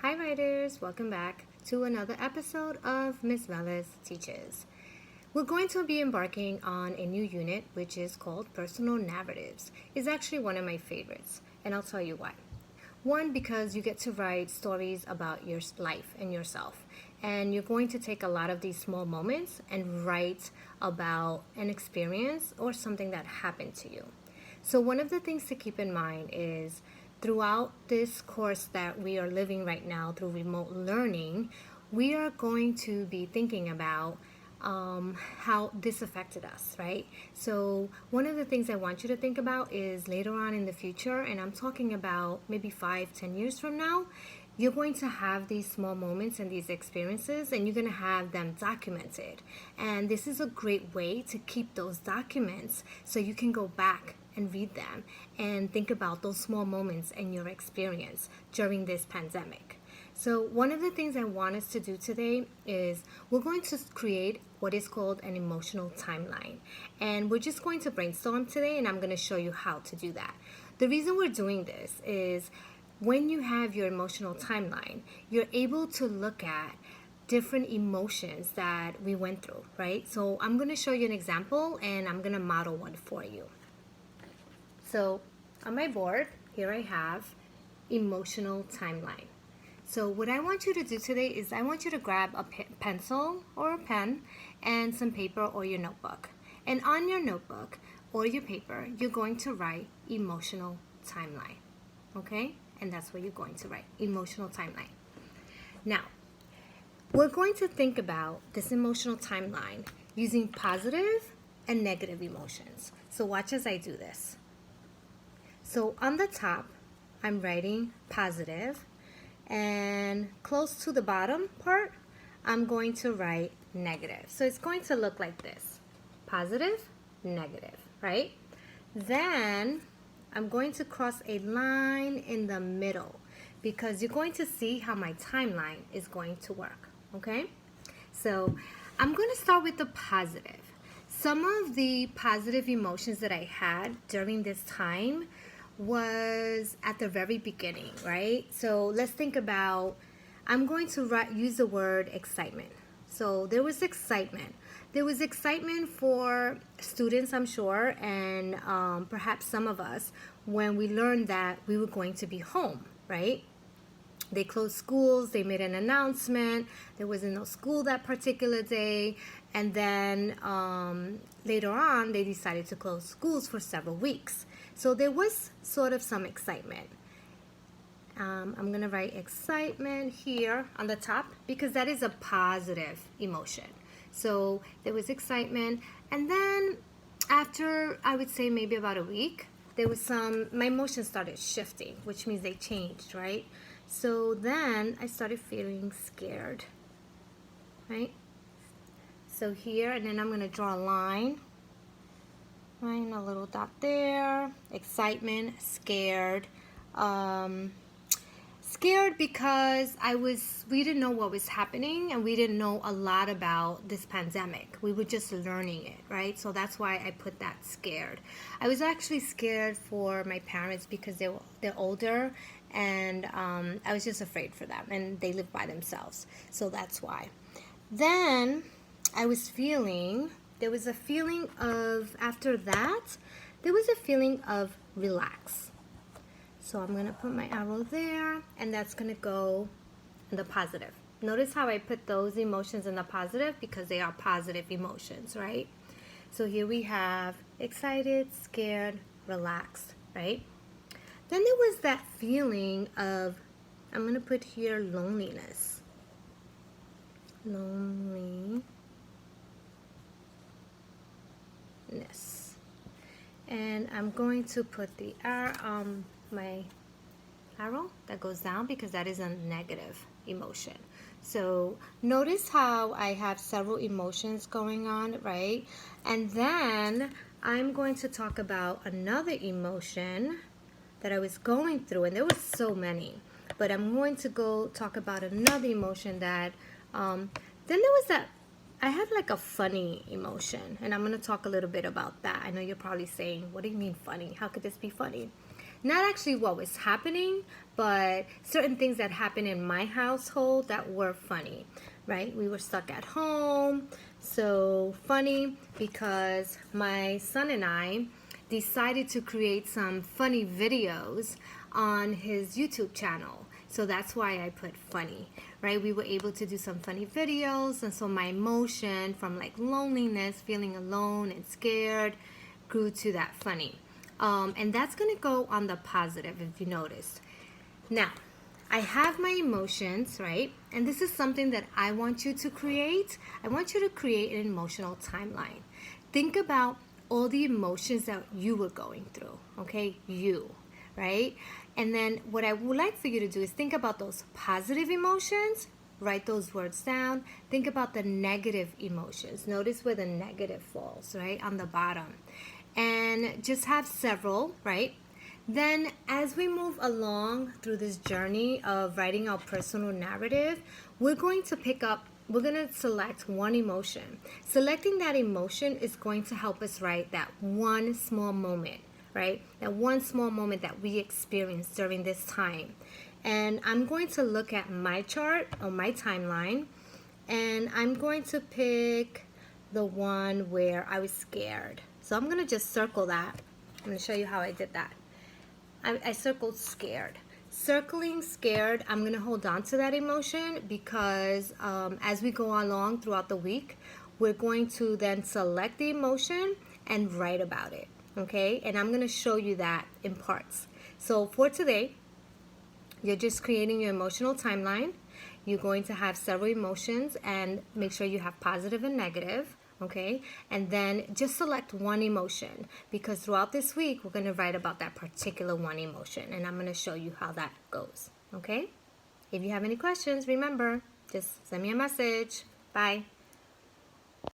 Hi writers, welcome back to another episode of Miss Velas Teaches. We're going to be embarking on a new unit which is called Personal Narratives. It's actually one of my favorites, and I'll tell you why. One, because you get to write stories about your life and yourself. And you're going to take a lot of these small moments and write about an experience or something that happened to you. So, one of the things to keep in mind is throughout this course that we are living right now through remote learning, we are going to be thinking about how this affected us, right? So, one of the things I want you to think about is later on in the future, and I'm talking about maybe 5-10 years from now, you're going to have these small moments and these experiences, and you're going to have them documented. And this is a great way to keep those documents so you can go back and read them and think about those small moments in your experience during this pandemic. So one of the things I want us to do today is we're going to create what is called an emotional timeline. And we're just going to brainstorm today, and I'm going to show you how to do that. The reason we're doing this is when you have your emotional timeline, you're able to look at different emotions that we went through, right? So I'm going to show you an example, and I'm going to model one for you. So on my board, here I have emotional timeline. So what I want you to do today is I want you to grab a pencil or a pen and some paper or your notebook. And on your notebook or your paper, you're going to write emotional timeline. Okay? And that's what you're going to write, emotional timeline. Now, we're going to think about this emotional timeline using positive and negative emotions. So watch as I do this. So on the top, I'm writing positive, and close to the bottom part, I'm going to write negative. So it's going to look like this, positive, negative, right? Then I'm going to cross a line in the middle because you're going to see how my timeline is going to work, okay? So I'm going to start with the positive. Some of the positive emotions that I had during this time was at the very beginning, right? So let's think about, I'm going to use the word excitement. So there was excitement. There was excitement for students, I'm sure, and perhaps some of us when we learned that we were going to be home, right? They closed schools, they made an announcement, there wasn't no school that particular day, and then later on they decided to close schools for several weeks. So there was sort of some excitement. I'm going to write excitement here on the top because that is a positive emotion. So there was excitement, and then after, I would say maybe about a week, there was my emotions started shifting, which means they changed, right? So then I started feeling scared, right? So here, and then I'm going to draw a line, right, a little dot there, excitement, scared. Scared because we didn't know what was happening, and we didn't know a lot about this pandemic. We were just learning it, right? So that's why I put that scared. I was actually scared for my parents because they're older, and I was just afraid for them, and they live by themselves. So that's why. Then there was a feeling of, after that, there was a feeling of relax. So I'm going to put my arrow there, and that's going to go in the positive. Notice how I put those emotions in the positive because they are positive emotions, right? So here we have excited, scared, relaxed, right? Then there was that feeling of, I'm going to put here loneliness. Loneliness. And I'm going to put my arrow that goes down because that is a negative emotion. So notice how I have several emotions going on, right? And then I'm going to talk about another emotion that I was going through, and there were so many, but I'm going to go talk about another emotion that then there was that I had like a funny emotion, and I'm going to talk a little bit about that. I know you're probably saying, what do you mean funny? How could this be funny? not actually what was happening, but certain things that happened in my household that were funny, right? We were stuck at home. So funny because my son and I decided to create some funny videos on his YouTube channel. So that's why I put funny, right? We were able to do some funny videos, and so my emotion from like loneliness, feeling alone and scared, grew to that funny. And that's gonna go on the positive if you notice. Now, I have my emotions, right? And this is something that I want you to create. I want you to create an emotional timeline. Think about all the emotions that you were going through, okay? You, right? And then what I would like for you to do is think about those positive emotions, write those words down. Think about the negative emotions. Notice where the negative falls, right? On the bottom. And just have several, right? Then, as we move along through this journey of writing our personal narrative, we're going to select one emotion. Selecting that emotion is going to help us write that one small moment, right? That one small moment that we experienced during this time. And I'm going to look at my chart or my timeline, and I'm going to pick the one where I was scared. So I'm going to just circle that. I'm going to show you how I did that. I circled scared. Circling scared, I'm going to hold on to that emotion because as we go along throughout the week, we're going to then select the emotion and write about it, okay? And I'm going to show you that in parts. So for today, you're just creating your emotional timeline. You're going to have several emotions and make sure you have positive and negative. Okay, and then just select one emotion because throughout this week we're going to write about that particular one emotion, and I'm going to show you how that goes. Okay, if you have any questions, remember, just send me a message. Bye.